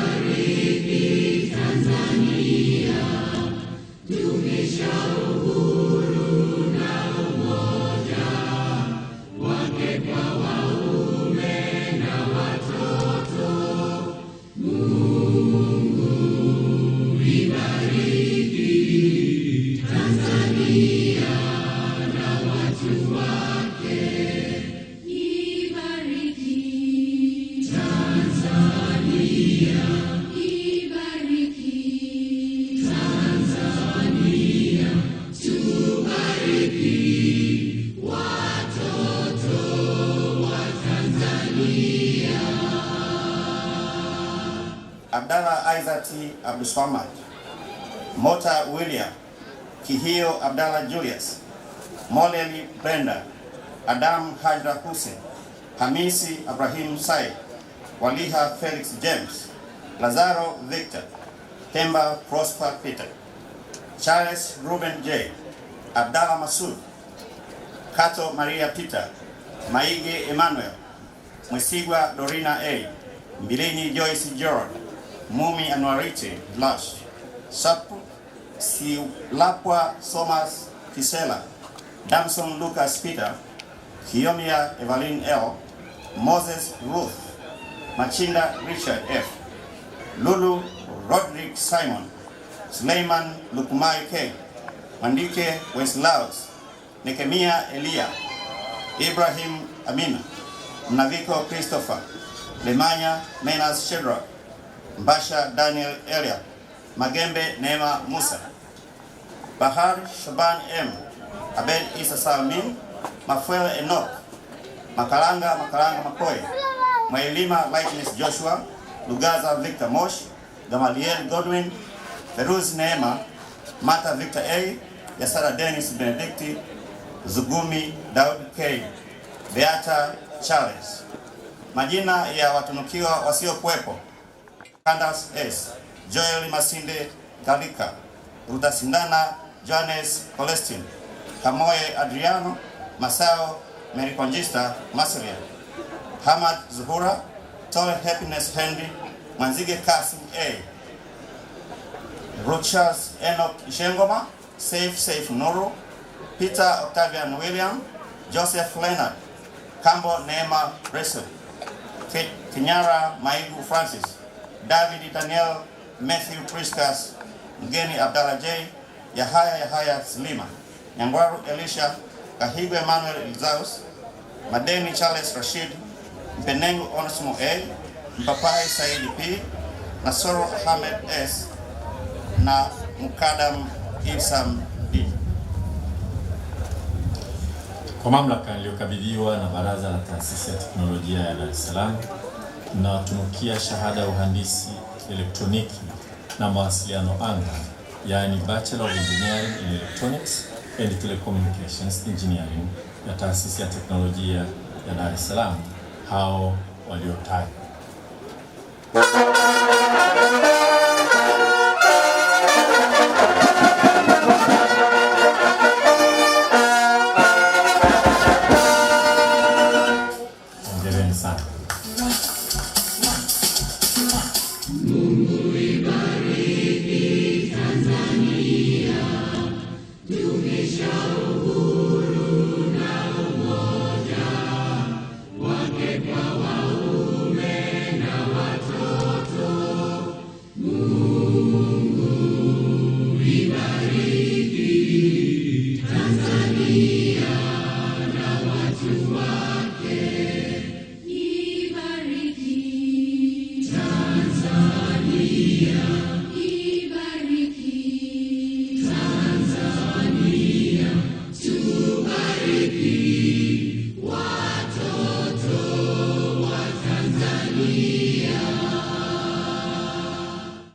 Ibariki Tanzania, dumisha uhuru na umoja, wake kwa waume na watoto. Mungu ibariki Tanzania na watu wake. Ibariki Tanzania, ibariki Tanzania, tubariki watoto wa Tanzania. Abdallah Isaac Abdulswamad, Mota William, Kihio Abdallah Julius, Moleli Brenda, Adam Hajra Hussein, Hamisi Ibrahim Said, Waliha Felix James, Lazaro Victor, Temba Prosper Peter, Charles Ruben J, Abdallah Masud, Kato Maria Peter, Maige Emmanuel, Mwesigwa Dorina A, Mbilini Joyce Gerald, Mumi Anwarite Blush, Sapu Silapwa Somas Kisela, Damson Lucas Peter, Kiomia Evelyn L, Moses Ruth, Machinda Richard F, Lulu Roderick Simon, Suleiman Lukumai K, Mandike Weslaus, Nekemia Elia, Ibrahim Amina, Mnaviko Christopher, Lemanya Menas Shedra, Mbasha Daniel Elia, Magembe Neema Musa, Bahar Shaban M, Abed Isa Salmin, Mafuel Enoch, Makalanga Makoe, Mailima Lightness Joshua, Lugaza Victor Mosh, Gamaliel Godwin, Feruz Neema, Mata Victor A, Yasara Dennis Benedicti, Zugumi Daud K, Beata Charles. Majina ya watunukiwa wasiokuwepo: Candace S, Joel Masinde Kalika, Rutasindana Johannes Colestin, Kamoye Adriano, Masao Mericongista Maselia, Hamad Zuhura, Tole Happiness Henry, Manzige Kasim A, Rochas Enoch Ishengoma, Safe Nuru, Peter Octavian William, Joseph Leonard, Kambo Neema Bresel, Kinyara Maigu Francis, David Daniel Matthew Priscus, Mgeni Abdallah J, Yahaya Slima, Nyangwaru Elisha, Kahigo Emmanuel Ilzaus, Madeni Charles Rashid, Mpenengu Onesmo A, Mpapai Saidi P, Nasoro Ahmed S, na Mukadam Isam D. Kwa mamlaka niliyokabidhiwa na Baraza la Taasisi ya Teknolojia ya Dar es Salaam, ninawatunukia shahada ya uhandisi elektroniki na mawasiliano anga, yaani Bachelor of Engineering in Electronics and Telecommunications Engineering ya Taasisi ya Teknolojia ya Dar es Salaam, hao waliotajwa. Hongereni sana. Mungu ibariki Tanzania, dumisha uhuru na umoja, wake kwa waume na watoto. Mungu ibariki Tanzania na watu wake. Ibariki Tanzania, ibariki Tanzania, tubariki